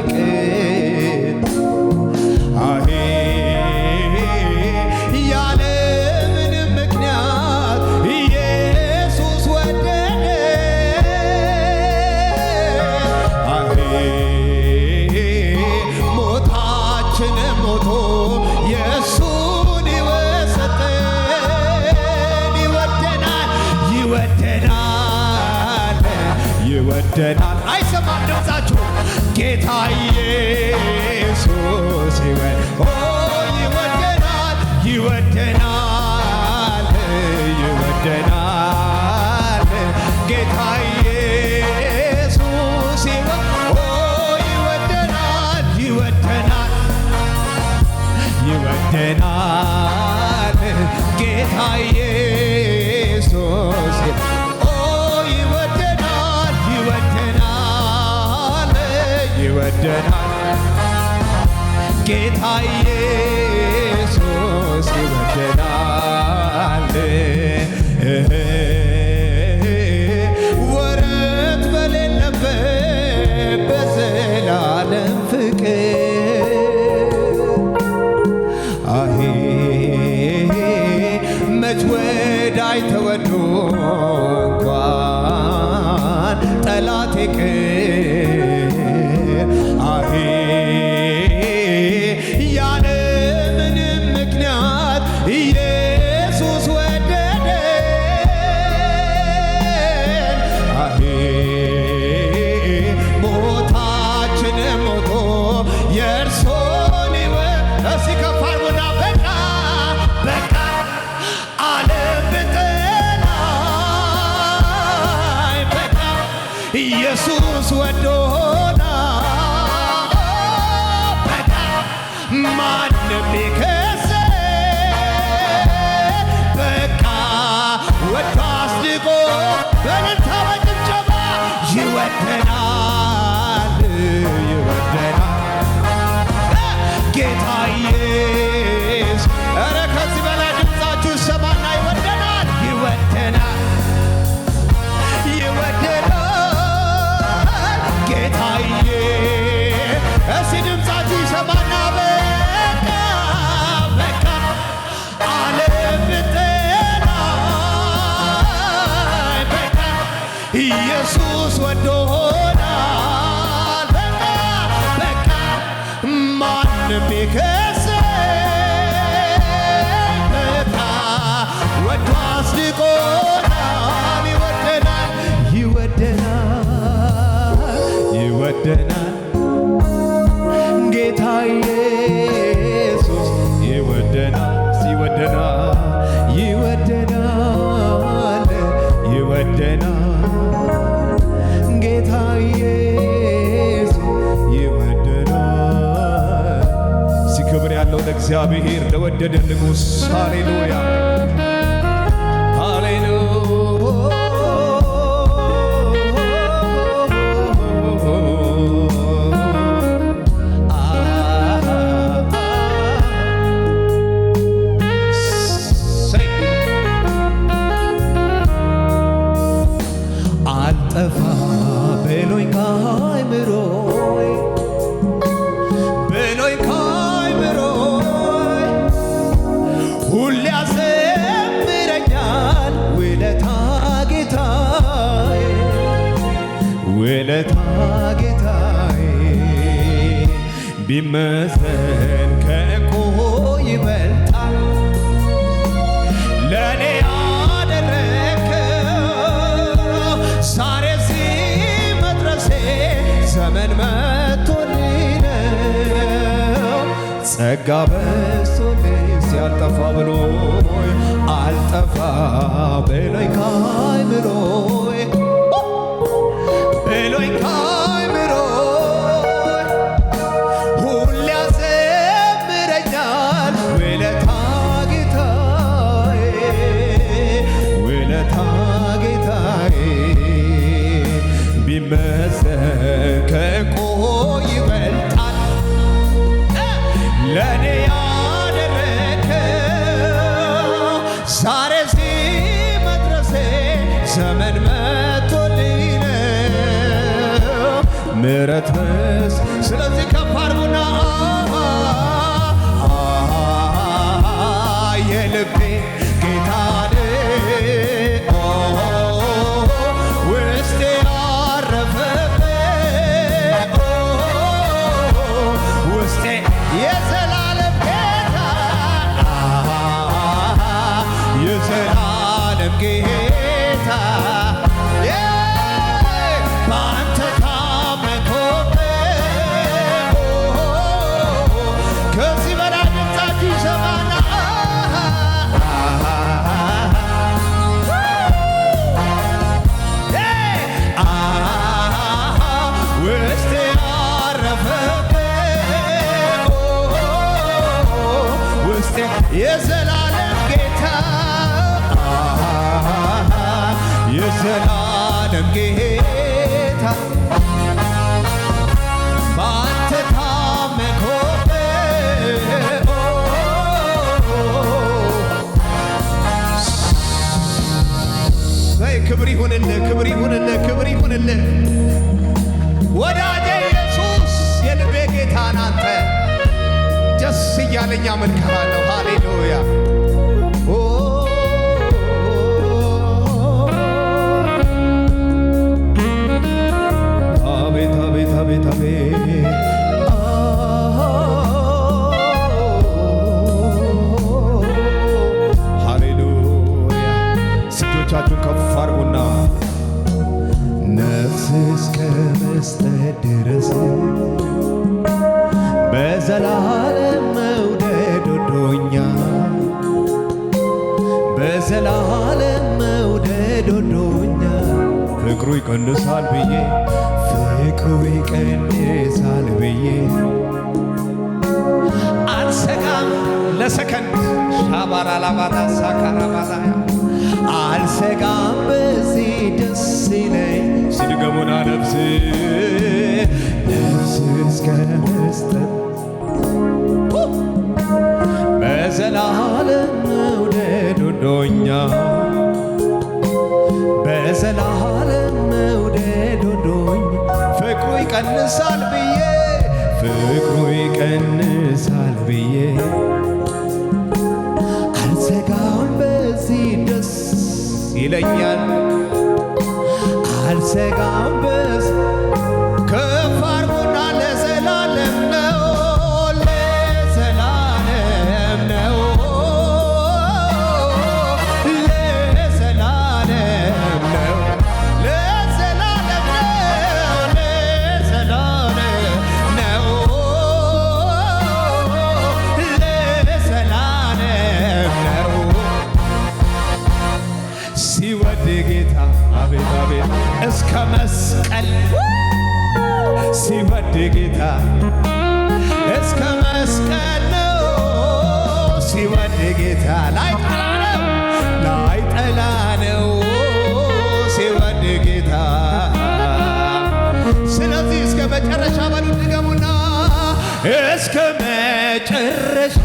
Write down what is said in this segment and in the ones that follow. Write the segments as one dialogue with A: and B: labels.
A: ፍቅር አሄ ያለ ምንም ምክንያት ኢየሱስ ወደደ አሄ ሞታችን ሞቶ የእሱን ሕይወት ሰጠን ይወደናል ይወደናል አይሰማም ድምፃችሁ ጌታ ኢየሱስ ይወደናል ጌታ ኢየሱስ ይወደናል ጌታ ኢየሱስ ይወደናል ጌታ ኢየሱስ ይወደናል ወረት በሌለበት በዘላለም ፍቅር አሄ መች ወዳይ ተወዶ እንኳን ጠላቴ አሄ ያለ ምንም ምክንያት ኢየሱስ ወደደን አሄ ሞታችን ሞቶ የእርሶን ሕይወት ከፍ አድርጉና በቃ ዓለም ብጠላኝ በቃ ኢየሱስ ወዶና ማንም ቢከሰን በቃ ወዶ አስድቆ በእልልታ በጭብጨባ ይወደናል ጌታ ኢየሱስ ኧረ ከዚህ በላይ ድምፃችሁ ሰማና ይወደናል ጌታ ኢየሱስ እስቲ ድምፃችሁ ይሰማና ኢየሱስ ወዶናል በቃ ማንም ቢከሰን በቃ ወዶ አስድቆናል ይወደናል ጌታ ኢየሱስ ይወደናል ጌታ ኢየሱስ ይወደናል ክብር ያለው ለእግዚአብሔር ለወደደን ንጉሥ ሃሌሉያ አልጠፋ በሎኝ ካይምሮይ ሁሌ ያዘምረኛል ውለታ ጌታዬ ቢመዘን ከእንቁ ይበልጣል ለእኔ ዛሬ እዚህ መድረሴ ዘመን መጥቶልኝ ነው ጸጋ በዝቶልኝ ሲያልጠፋ አልጠፋ ብሎኝ ካይምሮይ ሁሌ ያዘምረኛል ውለታ ጌታዬ ቢመዘን ከእንቁ ይበልጣል ለእኔ ያደረከው ዛሬ እዚህ መድረሴ ዘመን መጥቶልኝ ነው ስለዚህ ከፍ አድርጉና የልቤ ጌታ ውስጤ ያረፈበት ውስጤ የዘላለም ጌታ የዘላለም ጌታ በአንተ ታመንኩበት ከዚህ በላይ ድምፃችሁ ይሰማና ውስጤ ያረፈበት ውስጤ የዘላለም ጌታ የዘላለም ጌታ በአንተ ታመንኩበት ክብር ይሁንልህ ክብር ይሁንልህ ክብር ይሁንልህ ወዳጄ ኢየሱስ የልቤ ጌታ ናንተ ደስ እያለኝ አመልክሃለሁ ሃሌሉያ አቤት አቤት አቤት አቤት ሃሌሉያ እጆቻችሁን ከፍ አድርጉና ነፍስ እስከ መስጠት ድረስ በዘላለም መውደድ ወዶኛል በዘላለም መውደድ ወዶኛል ፍቅሩ ይቀንሳል ብዬ ፍቅሩ ይቀንሳል ብዬ አልሰጋም ለሰከንድ ሻባራላባታ ሳካራባላያ አልሰጋም በዚህ ደስ ይለኝ ሲድገሙና ነፍስ እስከ መስጠት በዘላለም መውደድ ወዶኛል በዘላለም መውደድ ወዶኛል ፍቅሩ ይቀንሳል ብዬ ፍቅሩ ይቀንሳል ብዬ አልሰጋም በዚህ ደስ ይለኛል አልሰጋም በዚህ ከፍ አድርጉና ለዘላለም ነው ለዘላለም ነው ለዘላለም ነው ለዘላለም ነው ለዘላለም ነው ሲወድ ጌታ አቤት አቤት እስከ መስቀል ሲወድ ጌታ እስከ መስቀል ነው ሲወድ ጌታ ላይጠላ ነው ሲወድ ጌታ ስለዚህ እስከ መጨረሻ በሉ ድገሙና እስከ መጨረሻ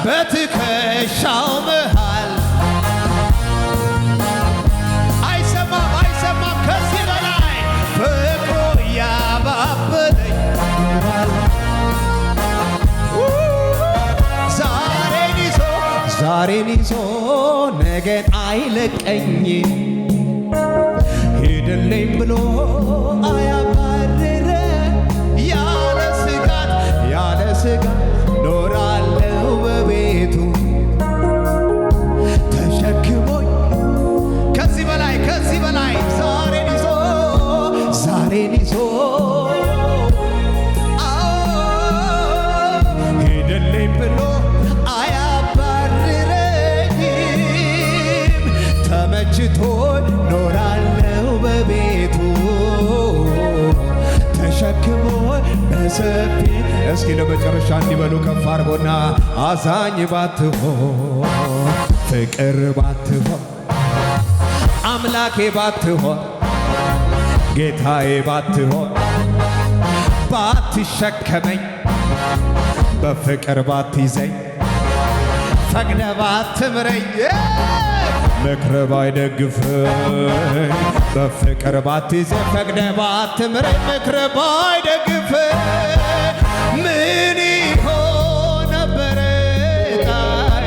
A: በትከሻው መሃል አይሰማም ከዚህ በላይ ፍቅሩ ያባበለኝ ዛሬን ይዞ ነገን አይለቀኝ ሂድልኝ ብሎ አያባርረ ያለ ስጋት ኖራለው በቤቱ ተሸክሞኝ ከዚህ በላይ ዛሬን ይዞ ሰፊ። እስኪ ለመጨረሻ እንዲበሉ ከፍ አድርጎና አዛኝ ባትሆን ፍቅር ባትሆን አምላኬ ባትሆን ጌታዬ ባትሆን ባትሸከመኝ በፍቅር ባትይዘኝ ፈቅደ ባትምረኝ ምክር ባይደግፈኝ በፍቅር ባትይዘኝ ፈቅደ ባትምረኝ ምክር ባይደግፈኝ ምን ይሆን ነበረ ጣዬ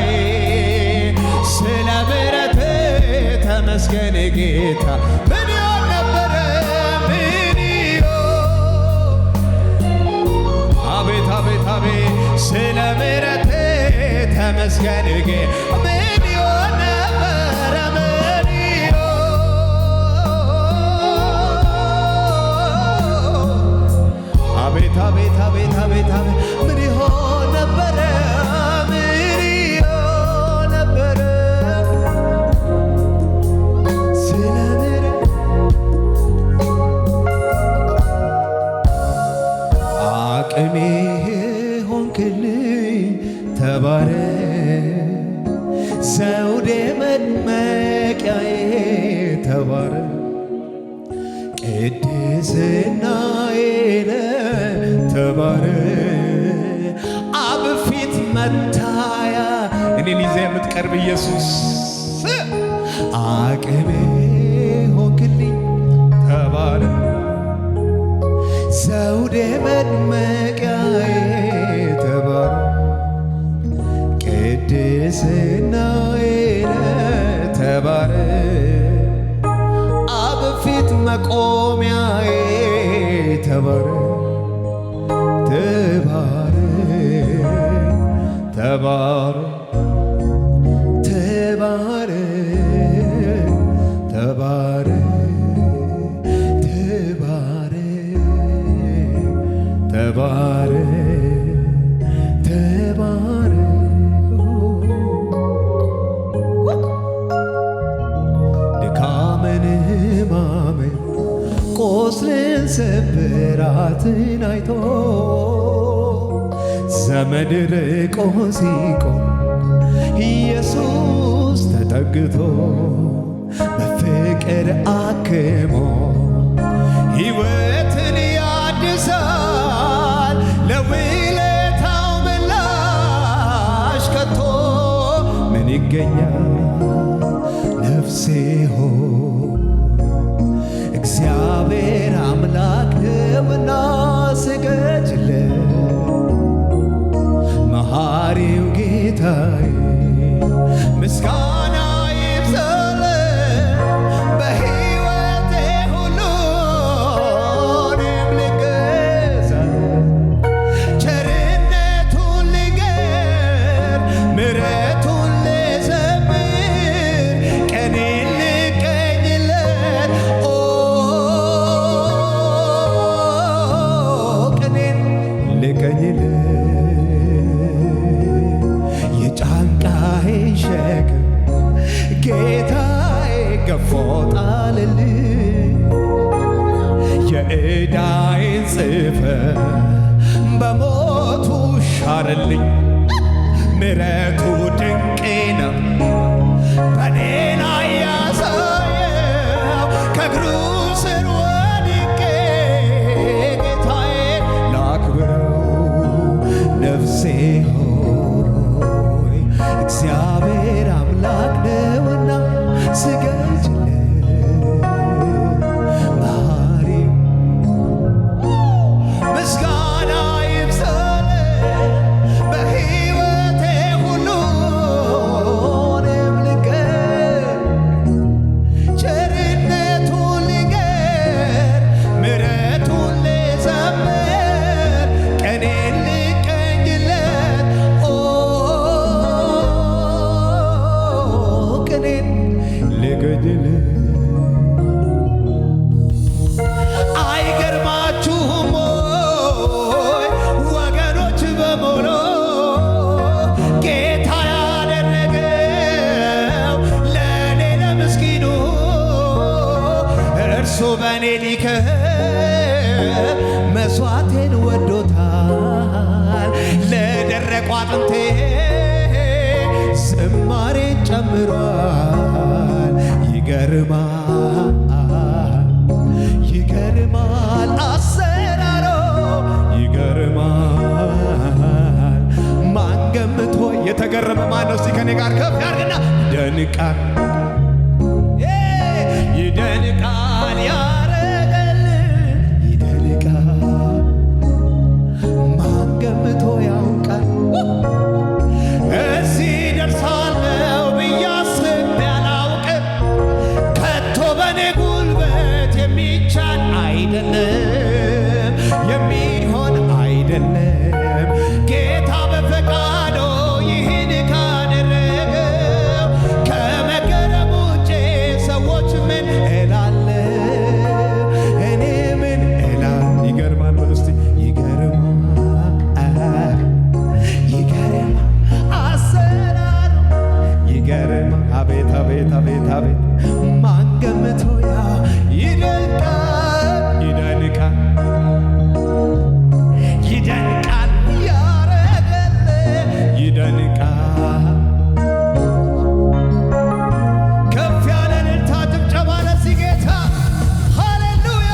A: ስለ ምሕረትህ ተመስገን ጌታ ምን ይሆን ነበረ ምን ይሆን አቤት አቤት አቤት ስለ ምሕረትህ ተመስገን ጌታ ምን ይሆን ነበረ ምን ይሆን አቤት አቤት አቤት አቤት አቤት ምን ይሆን ነበረ ምን ይሆን ነበረ ስለ አቅሜ ሆንክልኝ ተባረክ ዘውዴ መድመቂያዬ ተባረክ ቅድስናዬ ተባረክ አብ ፊት መታያ እኔን ይዘህ የምትቀርብ ኢየሱስ አቅሜ ሆንክልኝ ተባረክ ዘውዴ መድመቂያዬ ተባረክ ቅድስናዬ ተባረክ አብ ፊት መቆሚያዬ ተባረክ ተባረክ ተባረክ ተባረክ ተባረክ ተባረክ ድካምን ሕማምን ቁስልን ስብራትን አይቶ ዘመድ ርቆ ሲቆም ኢየሱስ ተጠግቶ በፍቅር አክሞ ሕይወትን ያድሳል ለውለታው ምላሽ ከቶ ምን ይገኛል ነፍሴ ሆይ እግዚአብሔር አምላክ ነውና ስገድለት መሐሪው ጌታዬ ምስጋና ይብዛለት በሕይወቴ ሁሉ እኔም ልገዛለት ቸርነቱን ልንገር ምሕረቱን ልዘምር ቀኔን ልቀኝለት ቀኔን ልቀኝለት የጫንቃዬን ሸክም ጌታዬ ገፎ ጣለልኝ የዕዳዬን ጽሕፈት በሞቱ ሻረልኝ ምሕረቱ ድንቅ ነው በኔ ላይ ያሳየው ከእግሩ ስር ወድቄ ጌታዬን ላክብረው ነፍሴ ሆይ እግዚአብሔር አምላክ ነውና ስገድለት መሐሪው ምስጋና ይብዛለት በሕይወቴ ሁሉ እኔም ልንገር ቸርነቱን ልንገር ምሕረቱን ልዘምር ቀኔን ልቀኝለት ቀኔን ልገድለት አይገርማችሁም ወይ ወገኖች በሙሉ ጌታ ያደረገው ለእኔ ለምስኪኑ እርሱ በእኔ ሊከብር መስዋዕቴን ወዶታል። ለደረቁ አጥንቴ ዝማሬ ጨምሯል። ይገርማል ይገርማል አሰራሮ ይገርማል። ማን ገምቶ የተገረመ ማን ነው? እስቲ ከኔ ጋር ከፍ ያርግና ይደንቃል ይደንቃል ያረገል ይደንቃል። ማን ገምቶ ያውቃል? እዚህ ደርሳለሁ ብዬ አስቤ አላውቅም። ከቶ በኔ ጉልበት የሚቻል አይደለም የሚሆን አይደለም። ጌታ በፈቃዶ ይህን ካደረገው ከመገረም ውጭ ሰዎች ምን እላለሁ? እኔ ምን እላለሁ? ይገርማል በሉ እስቲ ይገርማል ይገርማል አሰራሩ ይገርማል። አቤት አቤት አቤት አቤት ማን ገምቶ ያው ይደንቃል ይደንቃል ይደንቃል ያረገል ይደንቃል። ከፍ ያለ እልልታ ጭብጨባ ለዚህ ጌታ ሃሌሉያ።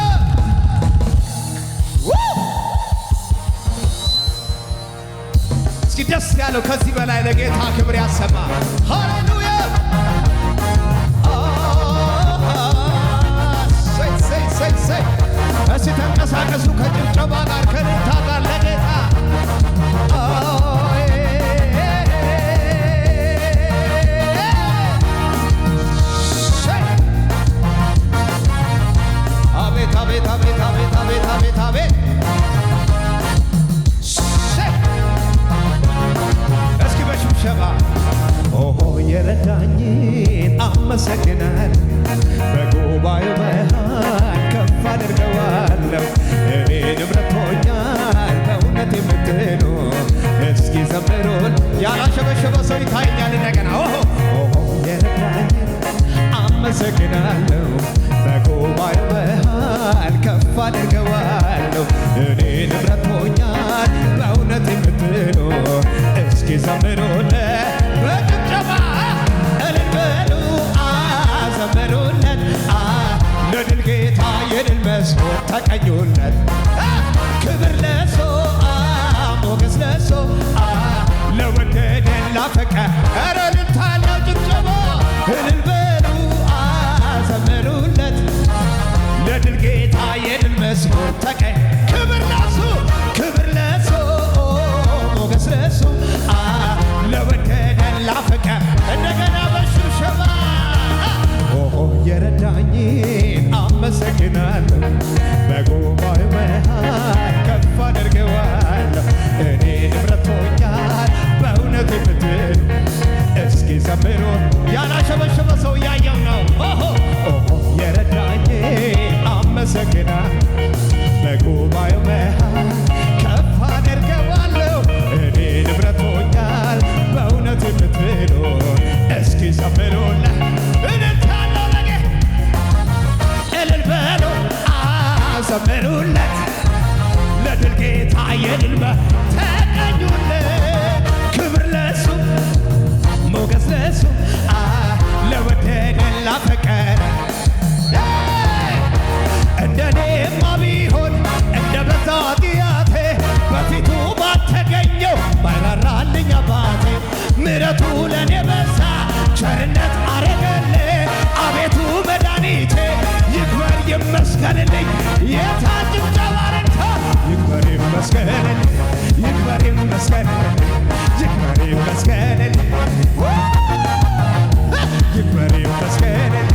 A: እስኪ ደስ ያለው ከዚህ በላይ ለጌታ ክብር ያሰማ ሃሌሉያ። እስቲ ተንቀሳቀሱ ከጭብጨባ ጋር ከእልልታ ጋር ለጌታ አቤት አቤት አቤት አቤት አቤት አቤት አቤት። እስኪ በሽብሸባ ኦሆ የረዳኝን አመሰግናለሁ። በጉባኤው መሃል ከፍ አድርገዋለሁ። እኔንም ረድቶኛል በእውነት የምትሉ እስኪ ዘምሩን። ያላሸበሸበ ሰው ይታየኛል እንደገና። ኦሆ የረዳኝን አመሰግናለሁ። በጉባኤው መሃል ከፍ አድርገዋለሁ። እኔንም ረድቶኛል በእውነት የምትሉ እስኪ ዘምሩን በጭብጨባ እልል በሉ ዘምሩለት። ለድል ጌታ የድል መስኮት ተቀኙለት። ክብር ለሶ ሞገስ ለሶ ለወደደን ላፈቀረ ኧረ እልልታ ያለው ጭብጨባ እልል በሉ ዘምሩለት። ለድል ጌታ የድል መስኮት ተቀኝ ክብር ለሱ ክብር ለሱ ሞገስ ለሱ ለወደደን ላፈቀረ እንደገና በሽብሸባ ኦሆ የረዳኝን አመሰግናለሁ። በጉባኤው መሃል ከፍ አድርገዋለሁ። እኔንም ረድቶኛል በእውነት የምትሉ እስኪ ዘምሩ። ያላሸበሸበ ሰው እያየው ነው። ኦሆ የረዳኝን አመሰግናለሁ። በጉባኤው መሃል ከፍ አድርገዋለሁ። እኔንም ረድቶኛል በእውነት የምትሉ እስኪ ዘምሩለት። እልል በሉ ዘምሩለት። ለድል ጌታ የድል ተቀኙለት። ክብር ለሱ ሞገስ ለሱ ለወደደን ላፈቀረ እንደኔማ ቢሆን እንደ በዛ ኃጢአቴ በፊቱ ባልተገኘው ባይራራልኝ አባቴ ምሕረቱ ለእኔ በዛ ቸርነት አረገልኝ አቤቱ መድኃኒቴ ይክበር ይመስገንልኝ። የታን ጭብጨባ ረድቶ ይክበር ይመስገንልኝ ይክበር ይመስገንልኝ ይክበር ይመስገንልኝ ይክበር ይመስገንልኝ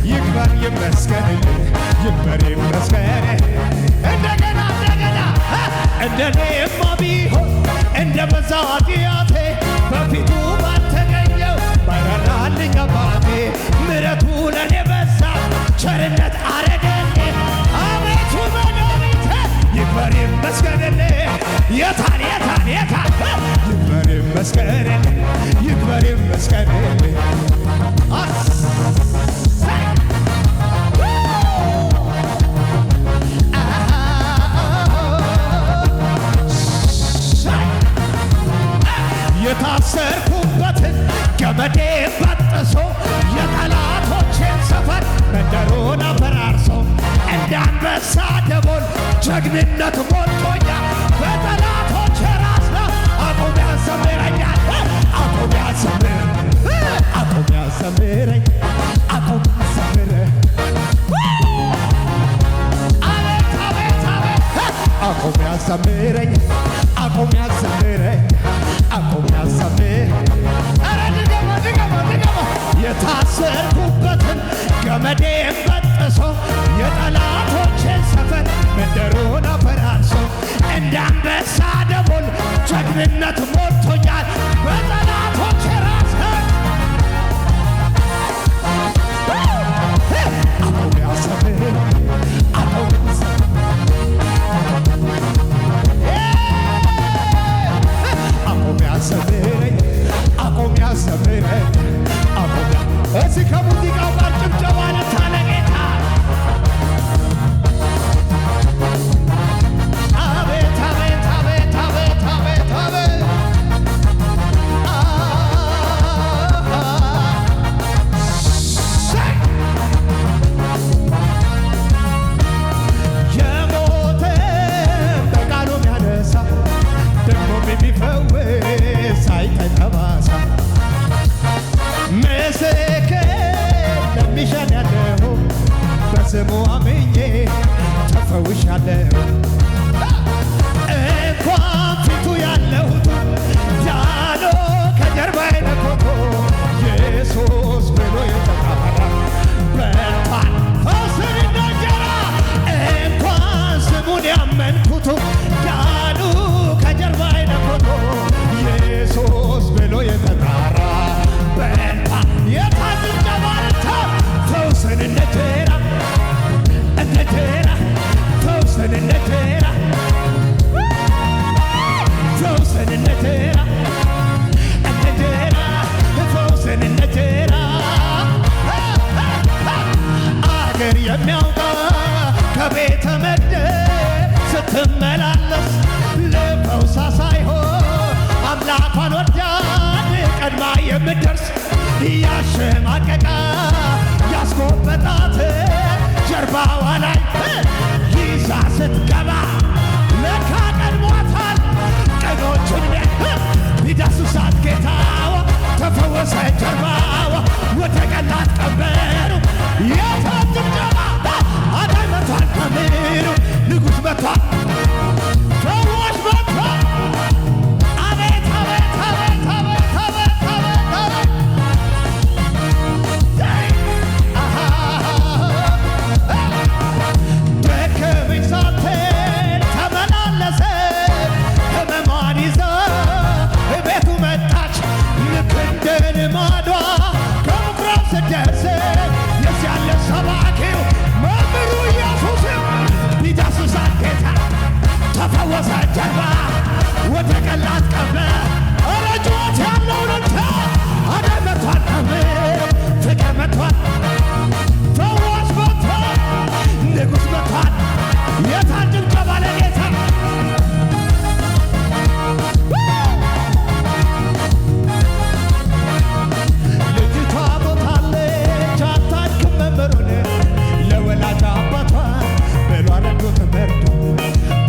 A: ይክበር ይመስገንልኝ ይክበር ይመስገንልኝ። እንደገና እንደገና እንደኔማ ቢሆን እንደ በዛ ኃጢአቴ በፊቱ ባልተገኘው ባይራራልኝ አባቴ ምሕረቱ ለእኔ በዛ ቸርነት አረገልኝ አቤቱ መድኃኒቴ ይክበር ይመስገንልኝ። የታን የታን የታን ይክበር ይመስገንልኝ ይክበር ይመስገንልኝ። ገመዴን በጥሶ የጠላቶቼን ሰፈር መንደሩን አፈራርሶ እንደ አንበሳ ደቦል ጀግንነት ሞልቶኛል በጠላቶቼ ራስ ላይ አቁሞ ያዘምረኛል አቁሞ ያዘምረኝ አቁሞ ያዘምረኝ አቁሞ ያዘምረኝ አቤት አቤት አቤት አቁሞ ያዘምረኝ አቁሞ ያዘምረኝ አቁሞ ያዘምረኝ ኧረ ድገማ ድገማ ድገማ የታሰርኩበትን ገመዴን በጥሶ የጠላቶቼን ሰፈር መንደሩን አፈራርሶ እንደ አንበሳ ደቦል ጀግንነት ሞልቶኛል በጠላቶቼ ራስ አቁሞ ያዘምረኝ አቁሞ ያዘምረኝ አቁሞ ያዘምረኝ አቁሞ እዚህ ከሙዚቃው ጋር ጭብጨባ ለታለ ጌታ አቤት አቤት አቤት አቤት አቤት አቤት የሞተ በቃሉ የሚያነሳ ደግሞ የሚፈውስ ሳይታይ ጠባሳ ምስክር ለሚሻል ያለሁ በስሙ አምኜ ተፈውሻለሁ እንኳን ፊቱ ያለሁት ዳኖ ከጀርባዬ ነኮቶ ኢየሱስ ብሎ የተጣራ በልቷል ፈውስን እንደ እንጀራ እንኳን ስሙን ያመንኩት ዳኑ ከጀርባዬ ነኮቶ ኢየሱስ ብሎ የተጣራ በልቷል የታድን ጀባርታ ፈውስን እንደ እንጀራ እንደ እንጀራ ፈውስን እንደ እንጀራ ፈውስን እንደ እንጀራ እንደ እንጀራ ፈውስን እንደ እንጀራ አገር የሚያውቀው ከቤተ መቅደስ ስትመላለስ ለፈውሳ ሳይሆን አምላኳን ወዳድ ቀድማ የምትደርስ ያሸማቀቃ ያስጎበጣት ጀርባዋ ላይ ይዛ ስትገባ ለካ ቀድሟታል ቀኖችን ቢዳስሳት ጌታዋ ተፈወሰ ጀርባዋ ወደ ቀላት ቀበሩ የታድጀባ አዳኝ መቷል ከምሩ ንጉሥ መቷል ሰዎች መቷል አቤት አቤት አቤት አቤት አቤት አቤት ደከመኝ ሳትል ተመላለሰ ህመሟን ይዛ ቤቱ መጣች ልክ እንደ ልማዷ ከምኩራብ ስትደርስ የዚያለ ሰባኪው መምህሩ ኢየሱስ ቢዳስሳት ጌታ ተፈወሰ ጀርባ ወደ ቀላት ቀበ ኧረ ጩኸት ያለው ልልታ አዳኝ መቷል ከምር ፍቅር መቷል ፈዋሽ መቷል ንጉሥ መቷል የታን ጭብጨባ ለጌታ ልጅቷ ሞታለች አታድግም መምህሩን ለወላጅ አባቷ ብሎ አረዶ ትምህርቱ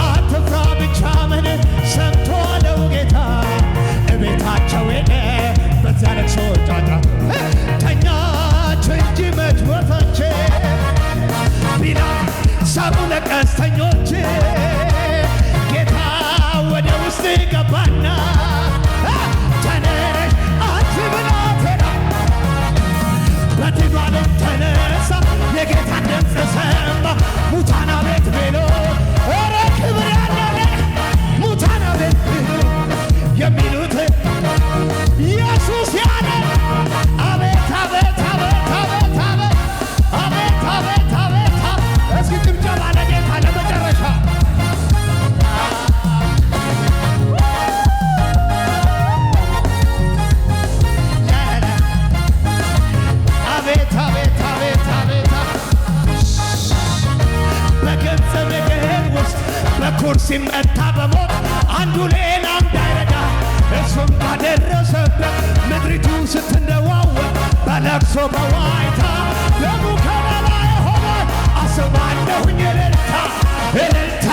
A: አትፍራ ብቻ ምን ሰምቶ አለው ጌታ እቤታቸው ሄደ በዚያ ለቅሶ ጫጫ ተኛች እንጂ መች ሞተች ቢላት ሳቁ ለቀስተኞች ጌታ ወደ ውስጥ ገባና ተነሽ አንቺ ብላቴና በድኗ ላይ ተነሳ የጌታን ድምፅ ሰማ ሙታን አቤት ብሎ ኧረ ክብር ያለው ሙታን አቤት ብሎ የሚሉት ኢየሱስ ያለ አቤት አቤት አቤት አቤት አቤት አቤት አቤት አቤት እስኪ ጭብጨባ ለጌታ ለመጨረሻ አቤት አቤት አቤት አቤት በገንዘብ ነገር ውስጥ በኩርሲ መታ በሞት አንዱ ሌላ እንዳይረዳ እሱም ባደረሰበት ምድሪቱ ስትነዋወጥ በለቅሶ በዋይታ ደሙ ከለላ የሆነ አስባለሁኝ እልልታ እልልታ